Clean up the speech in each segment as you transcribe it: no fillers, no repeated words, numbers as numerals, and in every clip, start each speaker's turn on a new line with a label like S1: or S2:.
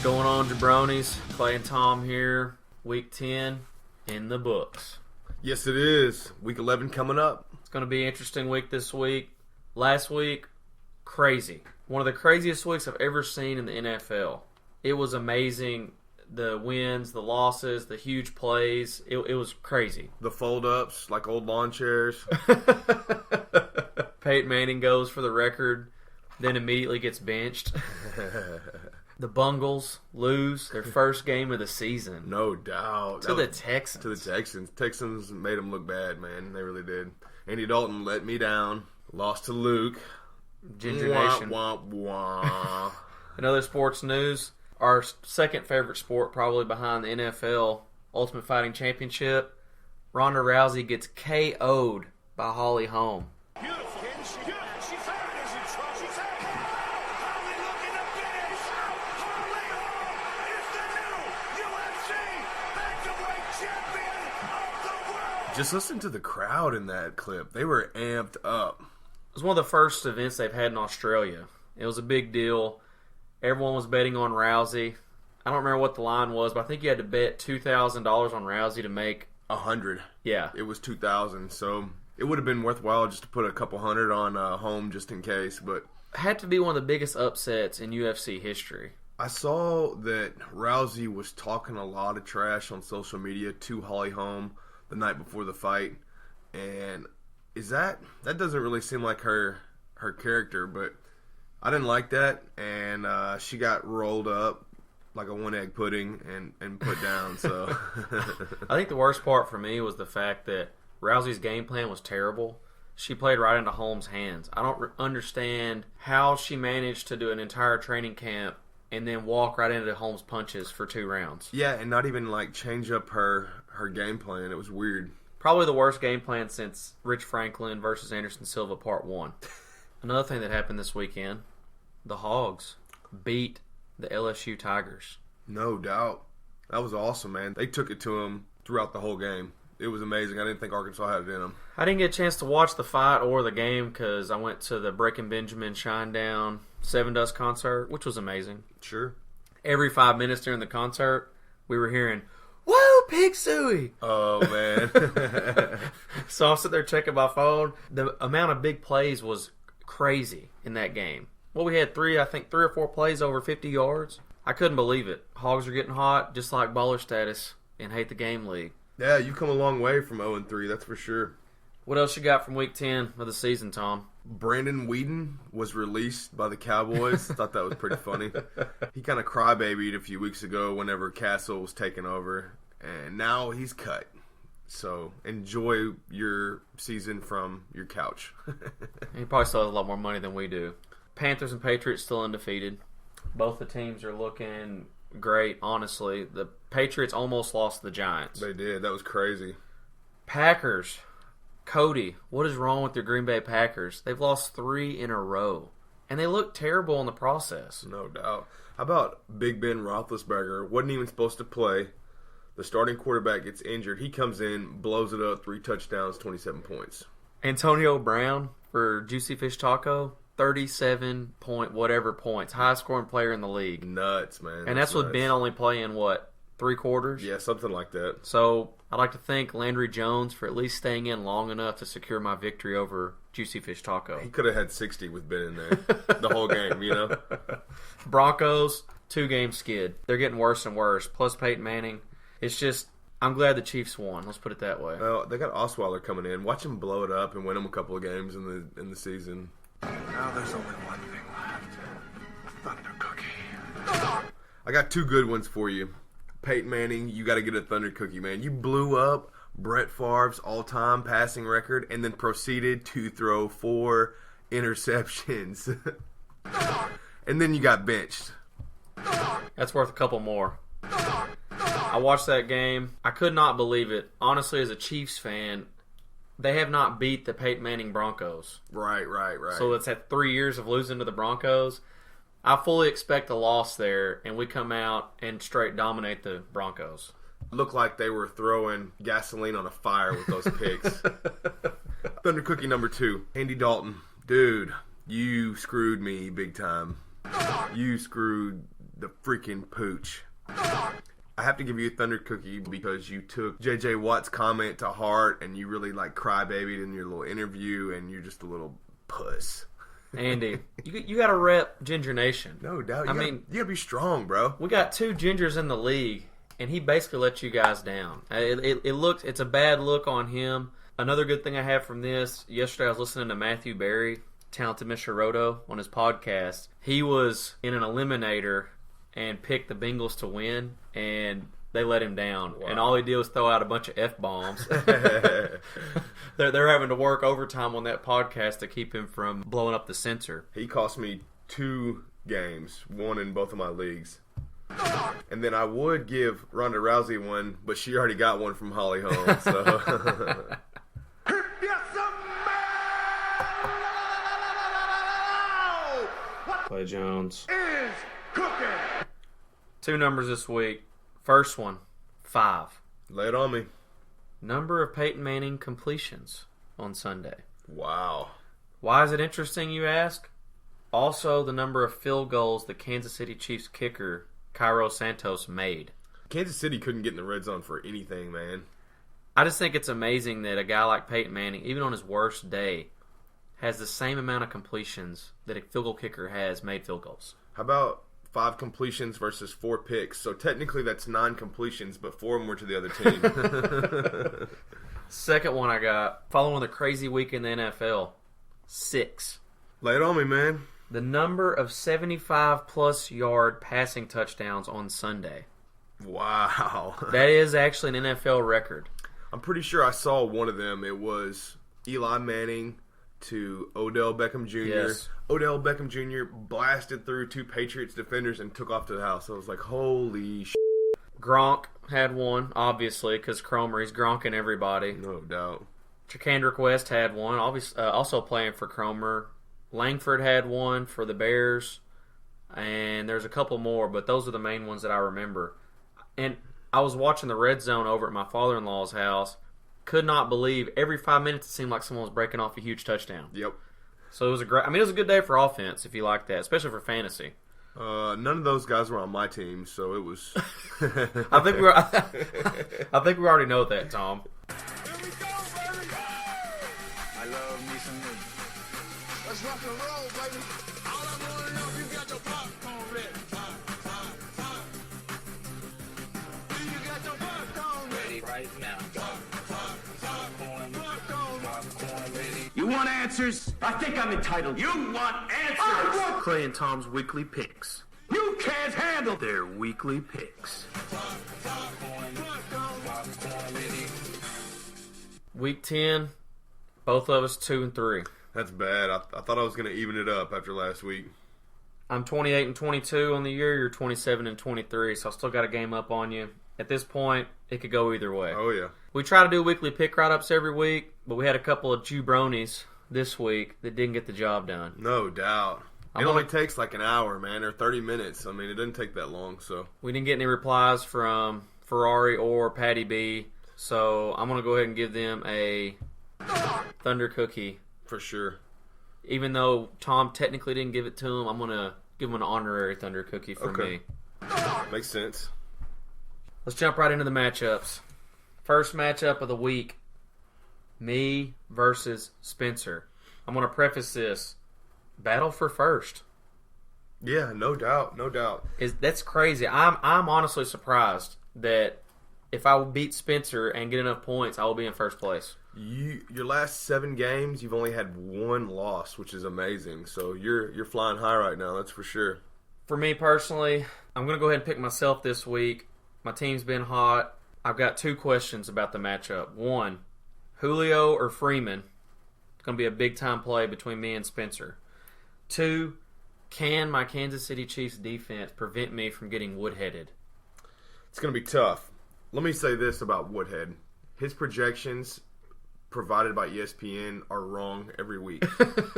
S1: Going on, jabronis? Clay and Tom here. Week 10 in the books.
S2: Yes, it is. Week 11 coming up.
S1: It's going to be an interesting week this week. Last week, crazy. One of the craziest weeks I've ever seen in the NFL. It was amazing. The wins, the losses, the huge plays. It was crazy.
S2: The fold-ups, like old lawn chairs.
S1: Peyton Manning goes for the record, then immediately gets benched. The Bungles lose their first game of the season.
S2: No doubt.
S1: To the Texans.
S2: To the Texans. Texans made them look bad, man. They really did. Andy Dalton let me down. Lost to Luke.
S1: Ginger Nation.
S2: Wah, wah, wah.
S1: In other sports news, our second favorite sport, probably behind the NFL, Ultimate Fighting Championship, Ronda Rousey gets KO'd by Holly Holm.
S3: Beautiful. She's hurt, isn't she? She's hurt. Holly looking to finish. Holly Holm is the new UFC bantamweight champion of the world.
S2: Just listen to the crowd in that clip. They were amped up.
S1: It was one of the first events they've had in Australia. It was a big deal. Everyone was betting on Rousey. I don't remember what the line was, but I think you had to bet $2,000 on Rousey to make
S2: 100.
S1: Yeah.
S2: It was 2,000, so it would have been worthwhile just to put a couple hundred on home just in case, but
S1: Had to be one of the biggest upsets in UFC history.
S2: I saw that Rousey was talking a lot of trash on social media to Holly Holm the night before the fight, and that doesn't really seem like her character, but I didn't like that, and she got rolled up like a one-egg pudding and put down. So
S1: I think the worst part for me was the fact that Rousey's game plan was terrible. She played right into Holmes' hands. I don't understand how she managed to do an entire training camp and then walk right into Holmes' punches for 2 rounds.
S2: yeah, and not even like change up her game plan. It was weird.
S1: Probably the worst game plan since Rich Franklin versus Anderson Silva Part 1. Another thing that happened this weekend, the Hogs beat the LSU Tigers.
S2: No doubt. That was awesome, man. They took it to them throughout the whole game. It was amazing. I didn't think Arkansas had it in them.
S1: I didn't get a chance to watch the fight or the game because I went to the Breaking Benjamin Shinedown Seven Dust concert, which was amazing.
S2: Sure.
S1: Every 5 minutes during the concert, we were hearing, "Woo, Pig Suey!"
S2: Oh, man.
S1: So I'm sitting there checking my phone. The amount of big plays was crazy in that game. Well, we had three or four plays over 50 yards. I couldn't believe it. Hogs are getting hot, just like baller status in Hate the Game League.
S2: Yeah, you've come a long way from 0-3, that's for sure.
S1: What else you got from Week 10 of the season, Tom?
S2: Brandon Whedon was released by the Cowboys. Thought that was pretty funny. He kind of crybabied a few weeks ago whenever Castle was taken over, and now he's cut. So enjoy your season from your couch.
S1: He probably still has a lot more money than we do. Panthers and Patriots still undefeated. Both the teams are looking great, honestly. The Patriots almost lost to the Giants.
S2: They did. That was crazy.
S1: Packers. Cody, what is wrong with your Green Bay Packers? They've lost 3 in a row. And they look terrible in the process.
S2: No doubt. How about Big Ben Roethlisberger? Wasn't even supposed to play. The starting quarterback gets injured. He comes in, blows it up, 3 touchdowns, 27 points.
S1: Antonio Brown for Juicy Fish Taco, 37 point whatever points. Highest scoring player in the league.
S2: Nuts, man.
S1: And that's with
S2: nuts.
S1: Ben only playing, 3 quarters?
S2: Yeah, something like that.
S1: So I'd like to thank Landry Jones for at least staying in long enough to secure my victory over Juicy Fish Taco.
S2: He could have had 60 with Ben in there the whole game, you know?
S1: Broncos, 2-game skid. They're getting worse and worse. Plus Peyton Manning. It's just, I'm glad the Chiefs won. Let's put it that way.
S2: Well, they got Osweiler coming in. Watch him blow it up and win him a couple of games in the season.
S3: Now there's only one thing left. Thunder Cookie.
S2: I got 2 good ones for you. Peyton Manning, you got to get a Thunder Cookie, man. You blew up Brett Favre's all-time passing record and then proceeded to throw 4 interceptions. And then you got benched.
S1: That's worth a couple more. I watched that game. I could not believe it. Honestly, as a Chiefs fan, they have not beat the Peyton Manning Broncos.
S2: Right.
S1: So it's at 3 years of losing to the Broncos. I fully expect a loss there, and we come out and straight dominate the Broncos.
S2: Looked like they were throwing gasoline on a fire with those picks. Thunder Cookie number 2. Andy Dalton. Dude, you screwed me big time. You screwed the freaking pooch. I have to give you a Thunder Cookie because you took J.J. Watt's comment to heart and you really like crybabied in your little interview and you're just a little puss.
S1: Andy, you got to rep Ginger Nation.
S2: No doubt.
S1: I
S2: You
S1: mean,
S2: gotta be strong, bro.
S1: we got 2 Gingers in the league, and he basically let you guys down. It's a bad look on him. Another good thing I have from this, yesterday I was listening to Matthew Berry, Talented Mr. Roto, on his podcast. He was in an eliminator and picked the Bengals to win, and they let him down.
S2: Wow.
S1: And all he did was throw out a bunch of F-bombs. They're having to work overtime on that podcast to keep him from blowing up the censor.
S2: He cost me 2 games, one in both of my leagues. And then I would give Ronda Rousey one, but she already got one from Holly Holm. So
S1: Clay Jones.
S3: Is cooking.
S1: 2 numbers this week. First one, 5.
S2: lay it on me.
S1: Number of Peyton Manning completions on Sunday.
S2: Wow.
S1: Why is it interesting, you ask? Also, the number of field goals the Kansas City Chiefs kicker, Cairo Santos, made.
S2: Kansas City couldn't get in the red zone for anything, man.
S1: I just think it's amazing that a guy like Peyton Manning, even on his worst day, has the same amount of completions that a field goal kicker has made field goals.
S2: How about 5 completions versus 4 picks? So technically that's 9 completions, but 4 of them were to the other team.
S1: Second one I got, following the crazy week in the NFL, 6.
S2: Lay it on me, man.
S1: The number of 75-plus yard passing touchdowns on Sunday.
S2: Wow.
S1: That is actually an NFL record.
S2: I'm pretty sure I saw one of them. It was Eli Manning to Odell Beckham Jr.
S1: Yes.
S2: Odell Beckham Jr. blasted through 2 Patriots defenders and took off to the house. I was like, holy shit.
S1: Gronk had one, obviously, because Cromer, he's Gronking everybody.
S2: No doubt.
S1: Jacandrick West had one, obviously, also playing for Cromer. Langford had one for the Bears. And there's a couple more, but those are the main ones that I remember. And I was watching the Red Zone over at my father-in-law's house. Could not believe every 5 minutes it seemed like someone was breaking off a huge touchdown.
S2: Yep.
S1: So it was it was a good day for offense if you like that, especially for fantasy.
S2: None of those guys were on my team, so it was.
S1: I think we already know that, Tom.
S3: Here we go, baby. I love me some niggas. Let's rock and roll, baby. All I want to know if you got your popcorn ready. Do you got your popcorn ready right now? Popcorn ready. You want answers? I think I'm entitled. You want answers?
S1: Clay and Tom's weekly picks.
S3: You can't handle
S1: Their weekly picks. Week 10, both of us 2 and 3.
S2: That's bad. I thought I was going to even it up after last week.
S1: I'm 28 and 22 on the year. You're 27 and 23, so I still got a game up on you. At this point, it could go either way.
S2: Oh, yeah.
S1: We try to do weekly pick write-ups every week, but we had a couple of jabronis this week that didn't get the job done.
S2: No doubt. It only takes like an hour, man, or 30 minutes. I mean, it doesn't take that long, so.
S1: We didn't get any replies from Ferrari or Patty B, so I'm going to go ahead and give them a Thunder Cookie.
S2: For sure.
S1: Even though Tom technically didn't give it to him, I'm going to give him an honorary Thunder Cookie for me.
S2: Makes sense.
S1: Let's jump right into the matchups. First matchup of the week, me versus Spencer. I'm going to preface this. Battle for first.
S2: Yeah, no doubt. No doubt.
S1: That's crazy. I'm honestly surprised that if I beat Spencer and get enough points, I will be in first place.
S2: Your last 7 games, you've only had 1 loss, which is amazing. So you're flying high right now, that's for sure.
S1: For me personally, I'm going to go ahead and pick myself this week. My team's been hot. I've got 2 questions about the matchup. 1, Julio or Freeman? It's going to be a big-time play between me and Spencer. 2, can my Kansas City Chiefs defense prevent me from getting woodheaded?
S2: It's going to be tough. Let me say this about Woodhead. His projections provided by ESPN are wrong every week.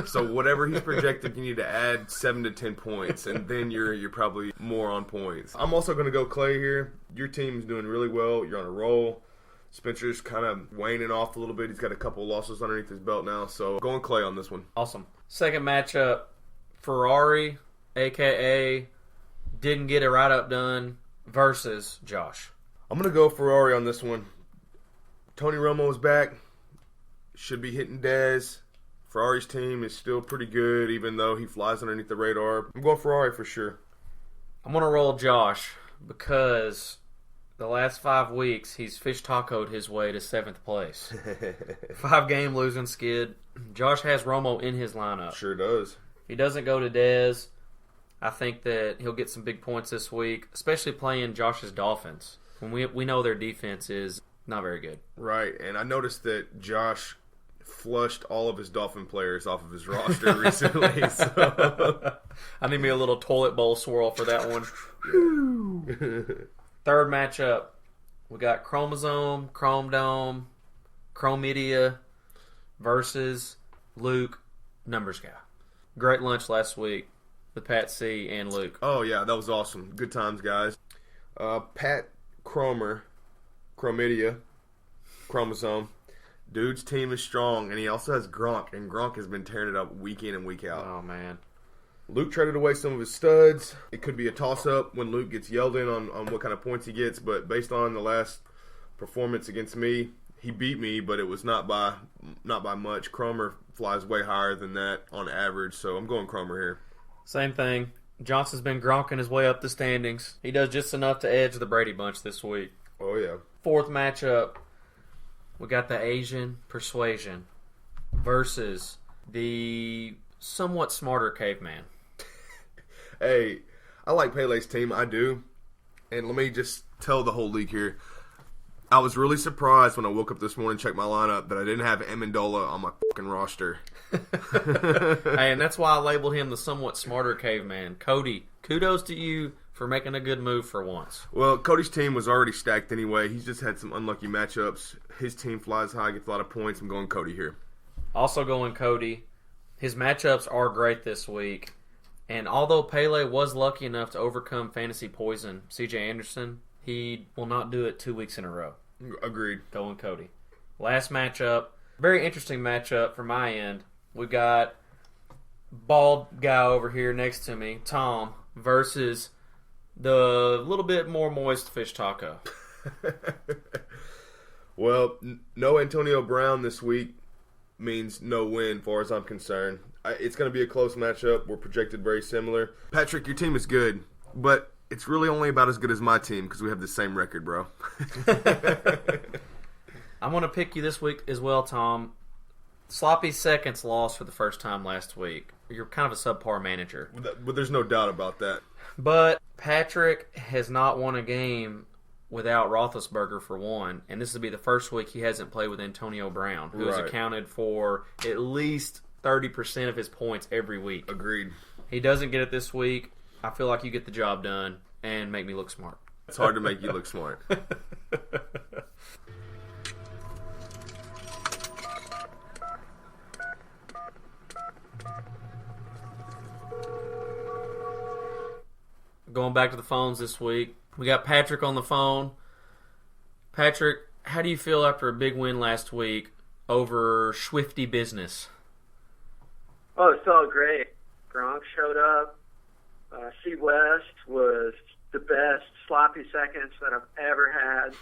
S2: So whatever he's projected, you need to add 7 to 10 points, and then you're probably more on points. I'm also going to go Clay here. Your team's doing really well. You're on a roll. Spencer's kind of waning off a little bit. He's got a couple losses underneath his belt now. So going Clay on this one.
S1: Awesome. Second matchup, Ferrari, a.k.a. didn't get a write-up done versus Josh?
S2: I'm going to go Ferrari on this one. Tony Romo's back. Should be hitting Dez. Ferrari's team is still pretty good, even though he flies underneath the radar. I'm going Ferrari for sure.
S1: I'm going to roll Josh because the last 5 weeks he's fish tacoed his way to 7th place. 5-game losing skid. Josh has Romo in his lineup.
S2: Sure does.
S1: He doesn't go to Dez. I think that he'll get some big points this week, especially playing Josh's Dolphins. When we know their defense is not very good.
S2: Right, and I noticed that Josh flushed all of his Dolphin players off of his roster recently. So.
S1: I need me a little toilet bowl swirl for that one. Third matchup, we got Chromosome, Chrome Dome, Chromedia versus Luke, Numbers Guy. Great lunch last week with Pat C. and Luke.
S2: Oh, yeah, that was awesome. Good times, guys. Pat Cromer, Chromedia, Chromosome. Dude's team is strong, and he also has Gronk, and Gronk has been tearing it up week in and week out.
S1: Oh, man.
S2: Luke traded away some of his studs. It could be a toss-up when Luke gets yelled in on what kind of points he gets, but based on the last performance against me, he beat me, but it was not by much. Cromer flies way higher than that on average, so I'm going Cromer here.
S1: Same thing. Johnson's been gronking his way up the standings. He does just enough to edge the Brady Bunch this week.
S2: Oh, yeah.
S1: Fourth matchup, we got the Asian Persuasion versus the somewhat smarter Caveman.
S2: Hey, I like Pele's team. I do. And let me just tell the whole league here. I was really surprised when I woke up this morning and checked my lineup that I didn't have Amendola on my fucking roster.
S1: Hey, and that's why I labeled him the somewhat smarter Caveman. Cody, kudos to you for making a good move for once.
S2: Well, Cody's team was already stacked anyway. He's just had some unlucky matchups. His team flies high, gets a lot of points. I'm going Cody here.
S1: Also going Cody. His matchups are great this week. And although Pele was lucky enough to overcome fantasy poison, C.J. Anderson, he will not do it 2 weeks in a row.
S2: Agreed.
S1: Going Cody. Last matchup. Very interesting matchup from my end. We got bald guy over here next to me, Tom, versus the little bit more moist fish taco.
S2: Well, no Antonio Brown this week means no win, as far as I'm concerned. It's going to be a close matchup. We're projected very similar. Patrick, your team is good, but it's really only about as good as my team because we have the same record, bro.
S1: I'm going to pick you this week as well, Tom. Sloppy Seconds lost for the first time last week. You're kind of a subpar manager.
S2: But there's no doubt about that.
S1: But Patrick has not won a game without Roethlisberger for one, and this will be the first week he hasn't played with Antonio Brown, who has accounted for at least 30% of his points every week.
S2: Agreed.
S1: He doesn't get it this week. I feel like you get the job done and make me look smart.
S2: It's hard to make you look smart.
S1: Going back to the phones this week, we got Patrick on the phone. Patrick, how do you feel after a big win last week over Swifty Business?
S4: Oh, it felt great. Gronk showed up. C. West was the best sloppy seconds that I've ever had.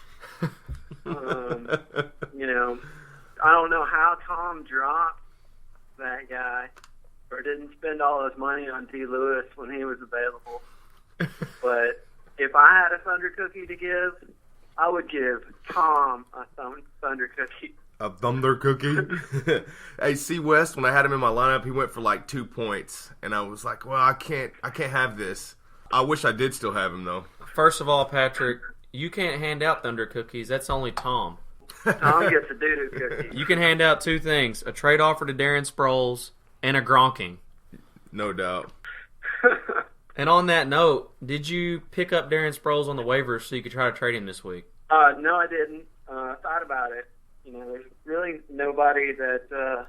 S4: I don't know how Tom dropped that guy or didn't spend all his money on D. Lewis when he was available. But if I had a Thunder Cookie to give, I would give Tom a Thunder Cookie.
S2: A Thunder Cookie? Hey, C. West, when I had him in my lineup, he went for like 2 points. And I was like, well, I can't have this. I wish I did still have him, though.
S1: First of all, Patrick, you can't hand out Thunder Cookies. That's only Tom.
S4: Tom gets a doo-doo cookie.
S1: You can hand out 2 things, a trade offer to Darren Sproles and a Gronking.
S2: No doubt.
S1: And on that note, did you pick up Darren Sproles on the waivers so you could try to trade him this week?
S4: No, I didn't. I thought about it. There's really nobody that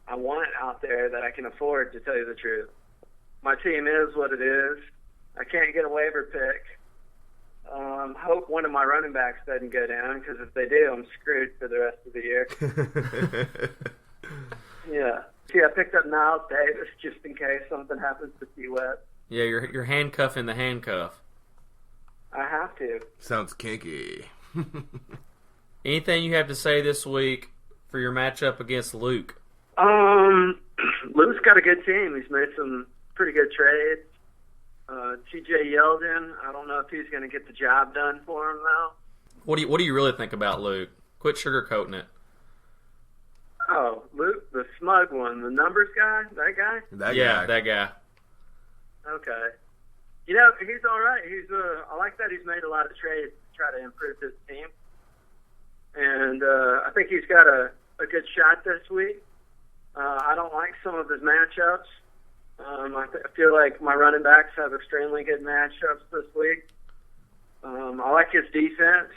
S4: I want out there that I can afford, to tell you the truth. My team is what it is. I can't get a waiver pick. Hope one of my running backs doesn't go down, because if they do, I'm screwed for the rest of the year. Yeah. See, I picked up Miles Davis just in case something happens to C. West.
S1: Yeah, you're handcuffing the handcuff.
S4: I have to.
S2: Sounds kinky.
S1: Anything you have to say this week for your matchup against Luke?
S4: Luke's got a good team. He's made some pretty good trades. TJ Yeldon, I don't know if he's going to get the job done for him though.
S1: What do you really think about Luke? Quit sugarcoating it.
S4: Oh, Luke, the smug one, the numbers guy, that guy.
S2: That
S1: Yeah,
S2: guy.
S1: that guy.
S4: Okay. You know, he's all right. I like that he's made a lot of trades to try to improve his team. And I think he's got a good shot this week. I don't like some of his matchups. I feel like my running backs have extremely good matchups this week. I like his defense.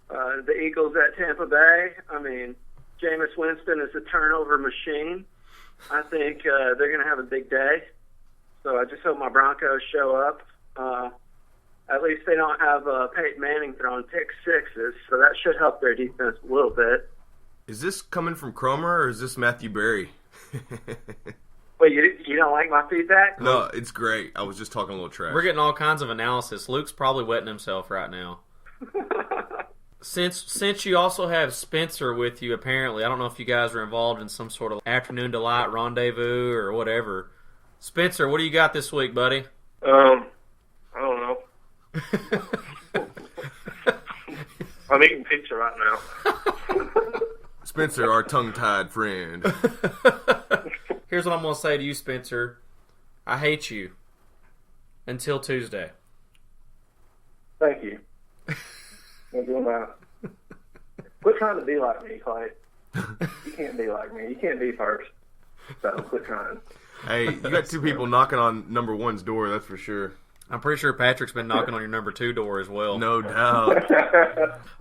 S4: The Eagles at Tampa Bay, I mean, Jameis Winston is a turnover machine. I think they're going to have a big day. So I just hope my Broncos show up. At least they don't have Peyton Manning throwing pick sixes, so that should help their defense a little bit.
S2: Is this coming from Cromer or is this Matthew Berry?
S4: Wait, you don't like my feedback?
S2: No, it's great. I was just talking a little trash.
S1: We're getting all kinds of analysis. Luke's probably wetting himself right now. Since you also have Spencer with you, apparently, I don't know if you guys are involved in some sort of afternoon delight rendezvous or whatever. Spencer, what do you got this week, buddy?
S5: I don't know. I'm eating pizza right now.
S2: Spencer, our tongue-tied friend.
S1: Here's what I'm going to say to you, Spencer. I hate you. Until Tuesday.
S5: Thank you. I'm doing that. Quit trying to be like me, Clay. You can't be like me. You can't be first. So quit trying.
S2: Hey, you got two people knocking on number one's door, that's for sure.
S1: I'm pretty sure Patrick's been knocking on your number 2 door as well.
S2: No doubt.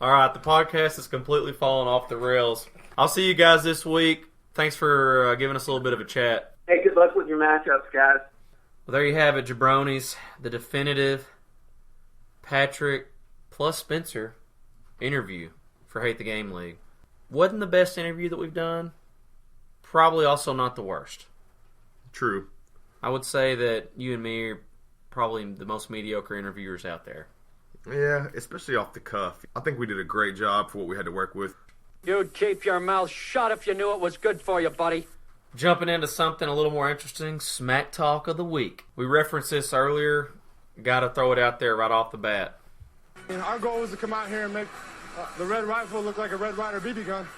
S1: All right, the podcast is completely falling off the rails. I'll see you guys this week. Thanks for giving us a little bit of a chat.
S4: Hey, good luck with your matchups, guys.
S1: Well, there you have it, jabronis. The definitive Patrick plus Spencer interview for Hate the Game League. Wasn't the best interview that we've done. Probably also not the worst.
S2: True.
S1: I would say that you and me are probably the most mediocre interviewers out there.
S2: Yeah, especially off the cuff. I think we did a great job for what we had to work with.
S6: You'd keep your mouth shut if you knew it was good for you, buddy.
S1: Jumping into something a little more interesting, Smack Talk of the Week. We referenced this earlier. Got to throw it out there right off the bat.
S7: And our goal was to come out here and make the Red Rifle look like a Red Ryder BB gun.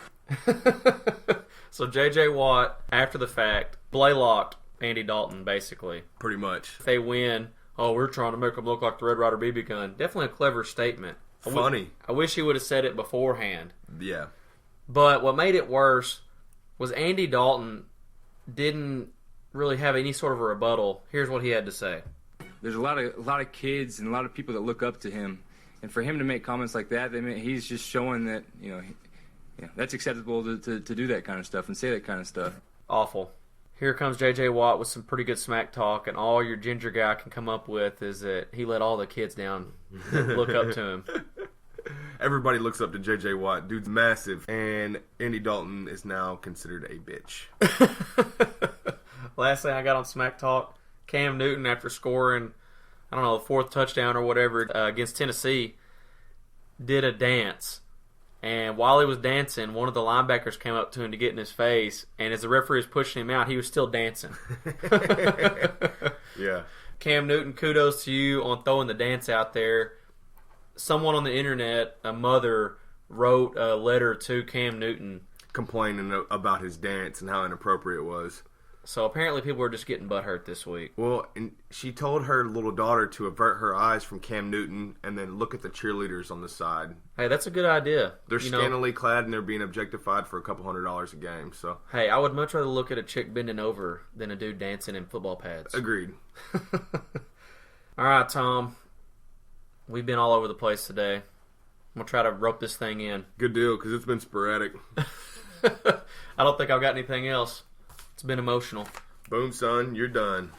S1: So J.J. Watt, after the fact, blaylocked Andy Dalton, basically.
S2: Pretty much.
S1: If they win, we're trying to make them look like the Red Ryder BB gun. Definitely a clever statement.
S2: Funny.
S1: I wish he would have said it beforehand.
S2: Yeah.
S1: But what made it worse was Andy Dalton didn't really have any sort of a rebuttal. Here's what he had to say.
S8: There's a lot of kids and a lot of people that look up to him, and for him to make comments like that, he's just showing that that's acceptable to do that kind of stuff and say that kind of stuff.
S1: Awful. Here comes J.J. Watt with some pretty good smack talk, and all your ginger guy can come up with is that he let all the kids down that look up to him.
S2: Everybody looks up to J.J. Watt. Dude's massive. And Andy Dalton is now considered a bitch.
S1: Last thing I got on Smack Talk, Cam Newton, after scoring, the 4th touchdown or whatever against Tennessee, did a dance. And while he was dancing, one of the linebackers came up to him to get in his face. And as the referee was pushing him out, he was still dancing.
S2: Yeah.
S1: Cam Newton, kudos to you on throwing the dance out there. Someone on the internet, a mother, wrote a letter to Cam Newton
S2: Complaining about his dance and how inappropriate it was.
S1: So apparently people are just getting butthurt this week.
S2: Well, and she told her little daughter to avert her eyes from Cam Newton and then look at the cheerleaders on the side.
S1: Hey, that's a good idea.
S2: They're scantily clad and they're being objectified for a couple $100 a game. So
S1: hey, I would much rather look at a chick bending over than a dude dancing in football pads.
S2: Agreed.
S1: All right, Tom. We've been all over the place today. I'm going to try to rope this thing in.
S2: Good deal, because it's been sporadic.
S1: I don't think I've got anything else. It's been emotional.
S2: Boom, son, you're done.